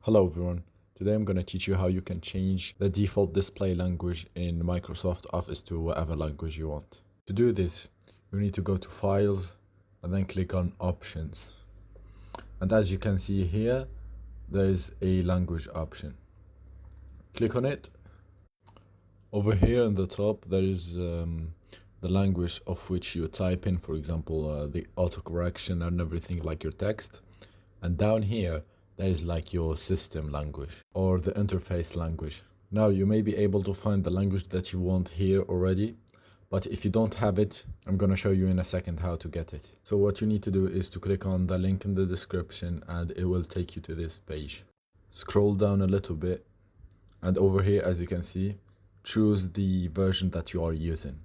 Hello everyone, today I'm going to teach you how you can change the default display language in Microsoft Office to whatever language you want. To do this, you need to go to Files and then click on Options. And as you can see here, there is a language option. Click on it. Over here in the top, there is the language of which you type in, for example, the autocorrection and everything like your text. And down here, there is like your system language or the interface language. Now you may be able to find the language that you want here already, but if you don't have it, I'm going to show you in a second how to get it. So what you need to do is to click on the link in the description and it will take you to this page. Scroll down a little bit and over here, as you can see, choose the version that you are using.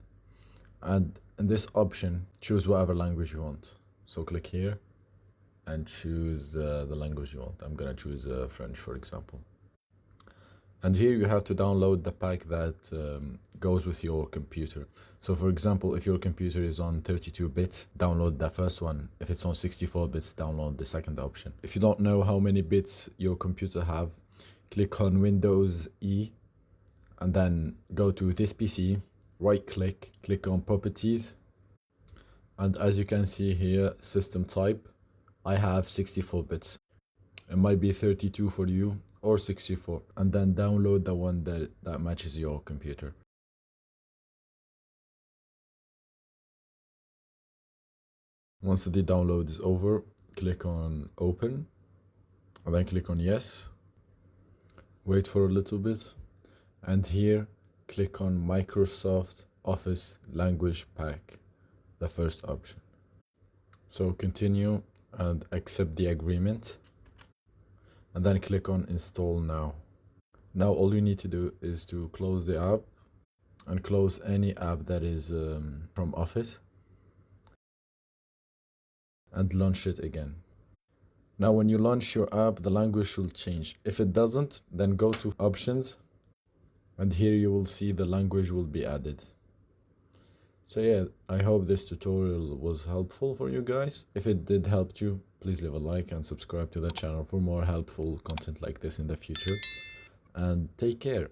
And in this option, choose whatever language you want. So click here and choose the language you want. I'm gonna choose French, for example. And here you have to download the pack that goes with your computer. So for example, if your computer is on 32 bits, download the first one. If it's on 64 bits, download the second option. If you don't know how many bits your computer have, click on Windows E and then go to this PC, right click, click on Properties. And as you can see here, System Type, I have 64 bits. It might be 32 for you or 64. And then download the one that matches your computer. Once the download is over, click on Open and then click on Yes. Wait for a little bit. And here, click on Microsoft Office Language Pack, the first option. So continue and accept the agreement and then click on Install Now. Now all you need to do is to close the app and close any app that is from Office and launch it again. Now when you launch your app, the language will change. If it doesn't, then go to Options and here you will see the language will be added. So yeah, I hope this tutorial was helpful for you guys. If it did help you, please leave a like and subscribe to the channel for more helpful content like this in the future. And take care.